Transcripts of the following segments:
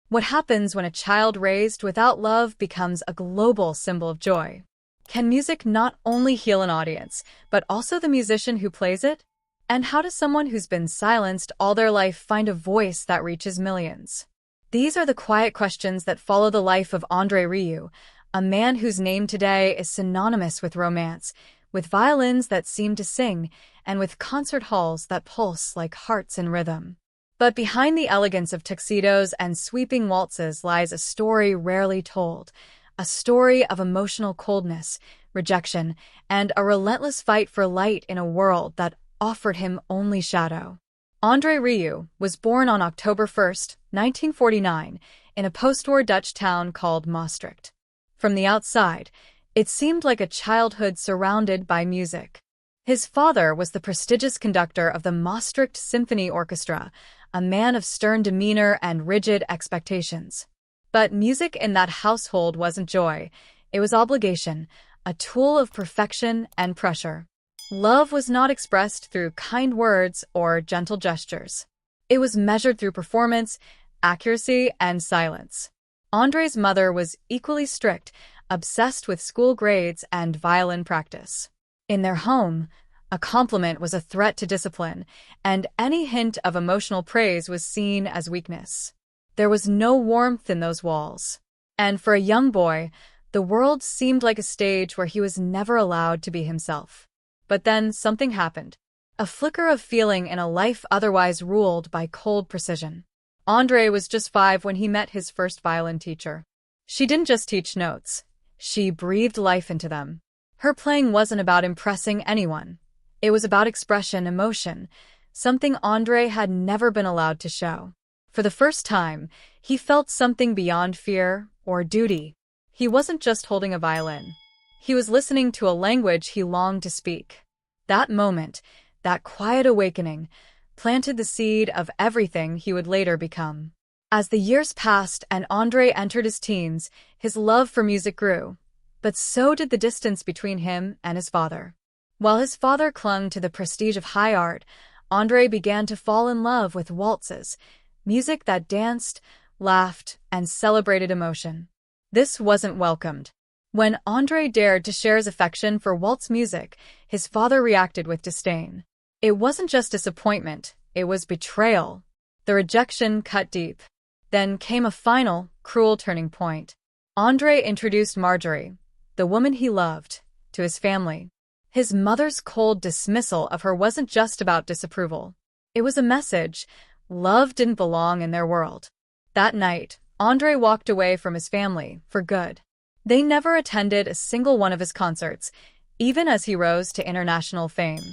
What happens when a child raised without love becomes a global symbol of joy? Can music not only heal an audience, but also the musician who plays it? And how does someone who's been silenced all their life find a voice that reaches millions? These are the quiet questions that follow the life of André Rieu, a man whose name today is synonymous with romance, with violins that seem to sing, and with concert halls that pulse like hearts in rhythm. But behind the elegance of tuxedos and sweeping waltzes lies a story rarely told, a story of emotional coldness, rejection, and a relentless fight for light in a world that offered him only shadow. André Rieu was born on October 1, 1949, in a post-war Dutch town called Maastricht. From the outside, it seemed like a childhood surrounded by music. His father was the prestigious conductor of the Maastricht Symphony Orchestra, a man of stern demeanor and rigid expectations. But music in that household wasn't joy. It was obligation, a tool of perfection and pressure. Love was not expressed through kind words or gentle gestures. It was measured through performance, accuracy, and silence. André's mother was equally strict, obsessed with school grades and violin practice. In their home, a compliment was a threat to discipline, and any hint of emotional praise was seen as weakness. There was no warmth in those walls. And for a young boy, the world seemed like a stage where he was never allowed to be himself. But then something happened. A flicker of feeling in a life otherwise ruled by cold precision. André was just 5 when he met his first violin teacher. She didn't just teach notes. She breathed life into them. Her playing wasn't about impressing anyone. It was about expression, emotion, something André had never been allowed to show. For the first time, he felt something beyond fear or duty. He wasn't just holding a violin. He was listening to a language he longed to speak. That moment, that quiet awakening, planted the seed of everything he would later become. As the years passed and André entered his teens, his love for music grew. But so did the distance between him and his father. While his father clung to the prestige of high art, André began to fall in love with waltzes, music that danced, laughed, and celebrated emotion. This wasn't welcomed. When André dared to share his affection for waltz music, his father reacted with disdain. It wasn't just disappointment, it was betrayal. The rejection cut deep. Then came a final, cruel turning point. André introduced Marjorie, the woman he loved, to his family. His mother's cold dismissal of her wasn't just about disapproval. It was a message. Love didn't belong in their world. That night, André walked away from his family, for good. They never attended a single one of his concerts, even as he rose to international fame.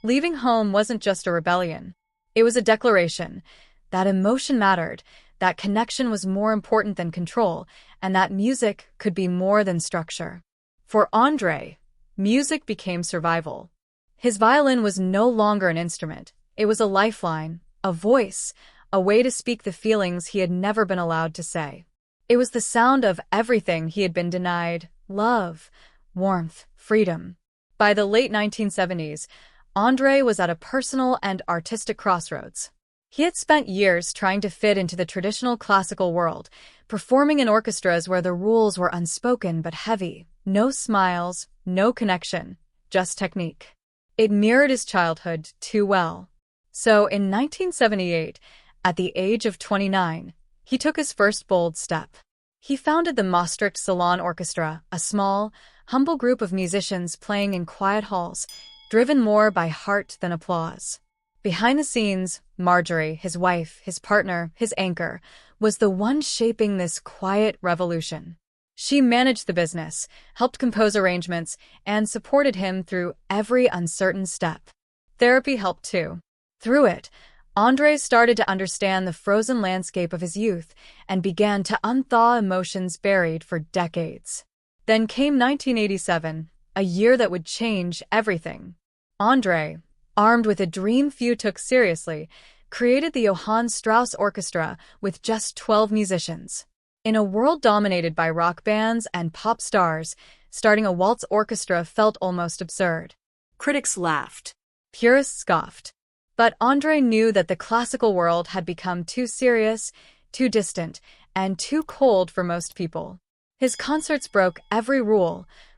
Leaving home wasn't just a rebellion. It was a declaration that emotion mattered, that connection was more important than control, and that music could be more than structure. For André, music became survival. His violin was no longer an instrument. It was a lifeline, a voice, a way to speak the feelings he had never been allowed to say. It was the sound of everything he had been denied: love, warmth, freedom. By the late 1970s, André was at a personal and artistic crossroads. He had spent years trying to fit into the traditional classical world, performing in orchestras where the rules were unspoken but heavy. No smiles, no connection, just technique. It mirrored his childhood too well. So in 1978, at the age of 29, he took his first bold step. He founded the Maastricht Salon Orchestra, a small, humble group of musicians playing in quiet halls, driven more by heart than applause. Behind the scenes, Marjorie, his wife, his partner, his anchor, was the one shaping this quiet revolution. She managed the business, helped compose arrangements, and supported him through every uncertain step. Therapy helped too. Through it, André started to understand the frozen landscape of his youth and began to unthaw emotions buried for decades. Then came 1987, a year that would change everything. André, armed with a dream few took seriously, created the Johann Strauss Orchestra with just 12 musicians. In a world dominated by rock bands and pop stars, starting a waltz orchestra felt almost absurd. Critics laughed. Purists scoffed. But André knew that the classical world had become too serious, too distant, and too cold for most people. His concerts broke every rule: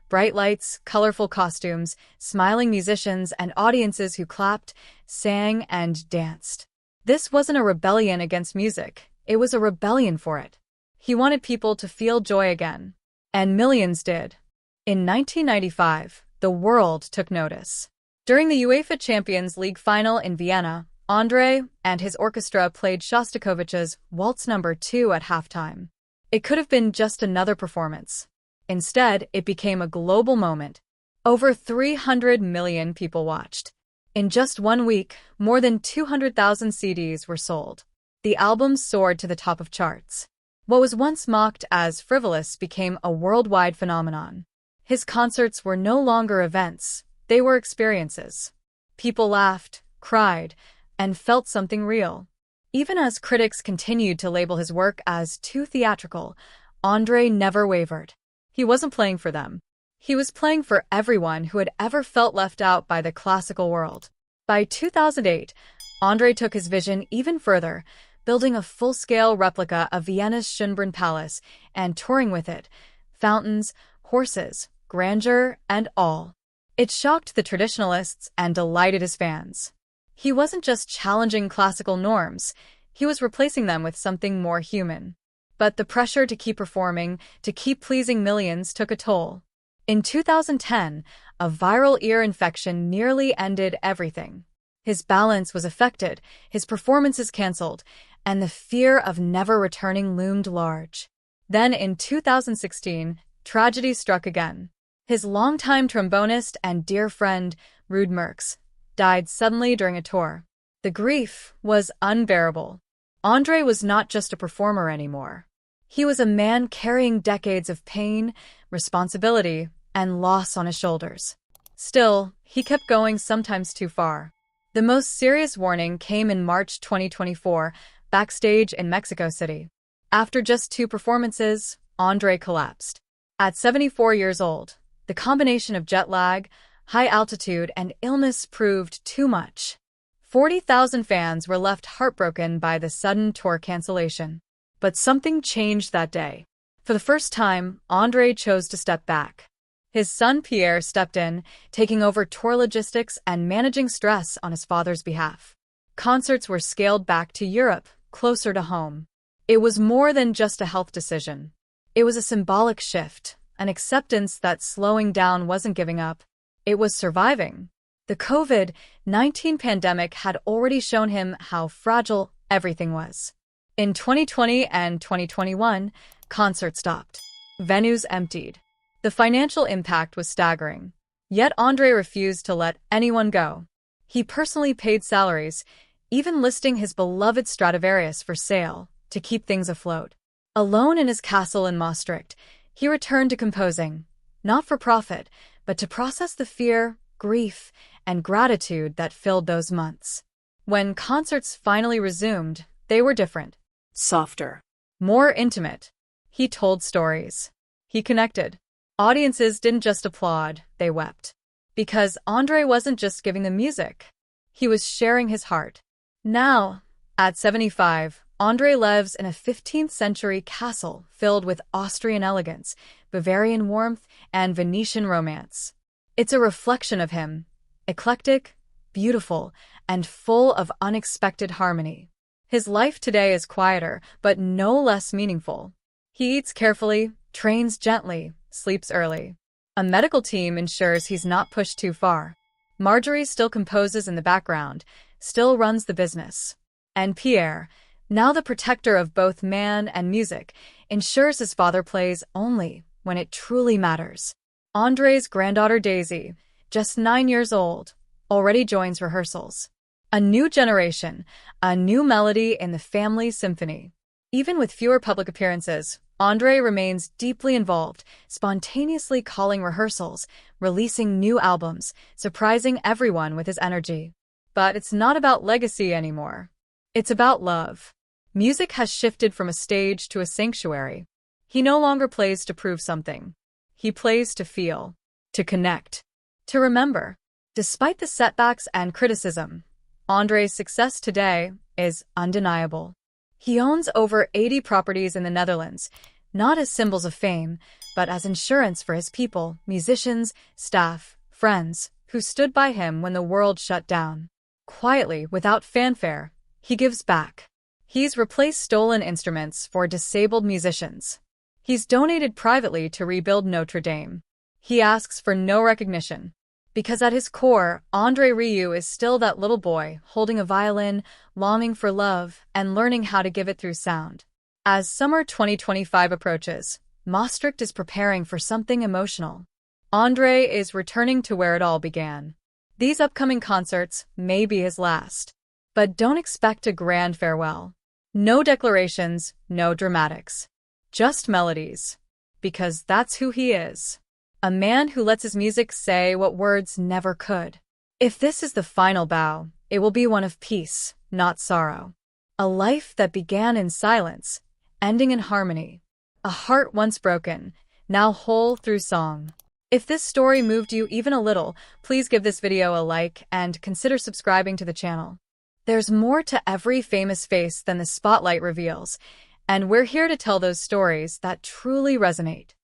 bright lights, colorful costumes, smiling musicians, and audiences who clapped, sang, and danced. This wasn't a rebellion against music, it was a rebellion for it. He wanted people to feel joy again. And millions did. In 1995, the world took notice. During the UEFA Champions League final in Vienna, André and his orchestra played Shostakovich's Waltz No. 2 at halftime. It could have been just another performance. Instead, it became a global moment. Over 300 million people watched. In just 1 week, more than 200,000 CDs were sold. The album soared to the top of charts. What was once mocked as frivolous became a worldwide phenomenon. His concerts were no longer events, they were experiences. People laughed, cried, and felt something real. Even as critics continued to label his work as too theatrical, André never wavered. He wasn't playing for them. He was playing for everyone who had ever felt left out by the classical world. By 2008, André took his vision even further, building a full-scale replica of Vienna's Schönbrunn Palace and touring with it, fountains, horses, grandeur, and all. It shocked the traditionalists and delighted his fans. He wasn't just challenging classical norms, he was replacing them with something more human. But the pressure to keep performing, to keep pleasing millions, took a toll. In 2010, a viral ear infection nearly ended everything. His balance was affected, his performances cancelled, and the fear of never returning loomed large. Then in 2016, tragedy struck again. His longtime trombonist and dear friend, Ruud Merckx, died suddenly during a tour. The grief was unbearable. André was not just a performer anymore. He was a man carrying decades of pain, responsibility, and loss on his shoulders. Still, he kept going, sometimes too far. The most serious warning came in March 2024, backstage in Mexico City. After just 2 performances, André collapsed. At 74 years old, the combination of jet lag, high altitude, and illness proved too much. 40,000 fans were left heartbroken by the sudden tour cancellation. But something changed that day. For the first time, André chose to step back. His son Pierre stepped in, taking over tour logistics and managing stress on his father's behalf. Concerts were scaled back to Europe, closer to home. It was more than just a health decision. It was a symbolic shift, an acceptance that slowing down wasn't giving up. It was surviving. The COVID-19 pandemic had already shown him how fragile everything was. In 2020 and 2021, concerts stopped. Venues emptied. The financial impact was staggering. Yet André refused to let anyone go. He personally paid salaries, even listing his beloved Stradivarius for sale to keep things afloat. Alone in his castle in Maastricht, he returned to composing, not for profit, but to process the fear, grief, and gratitude that filled those months. When concerts finally resumed, they were different. Softer. More intimate. He told stories. He connected. Audiences didn't just applaud, they wept. Because André wasn't just giving the music. He was sharing his heart. Now, at 75, André lives in a 15th-century castle filled with Austrian elegance, Bavarian warmth, and Venetian romance. It's a reflection of him, eclectic, beautiful, and full of unexpected harmony. His life today is quieter, but no less meaningful. He eats carefully, trains gently, sleeps early. A medical team ensures he's not pushed too far. Marjorie still composes in the background, still runs the business. And Pierre, now the protector of both man and music, ensures his father plays only when it truly matters. André's granddaughter Daisy, just 9 years old, already joins rehearsals. A new generation, a new melody in the family symphony. Even with fewer public appearances, André remains deeply involved, spontaneously calling rehearsals, releasing new albums, surprising everyone with his energy. But it's not about legacy anymore. It's about love. Music has shifted from a stage to a sanctuary. He no longer plays to prove something. He plays to feel, to connect, to remember. Despite the setbacks and criticism, André's success today is undeniable. He owns over 80 properties in the Netherlands, not as symbols of fame, but as insurance for his people, musicians, staff, friends, who stood by him when the world shut down. Quietly, without fanfare, he gives back. He's replaced stolen instruments for disabled musicians. He's donated privately to rebuild Notre Dame. He asks for no recognition. Because at his core, André Rieu is still that little boy holding a violin, longing for love, and learning how to give it through sound. As summer 2025 approaches, Maastricht is preparing for something emotional. André is returning to where it all began. These upcoming concerts may be his last. But don't expect a grand farewell. No declarations, no dramatics. Just melodies. Because that's who he is. A man who lets his music say what words never could. If this is the final bow, it will be one of peace, not sorrow. A life that began in silence, ending in harmony. A heart once broken, now whole through song. If this story moved you even a little, please give this video a like and consider subscribing to the channel. There's more to every famous face than the spotlight reveals, and we're here to tell those stories that truly resonate.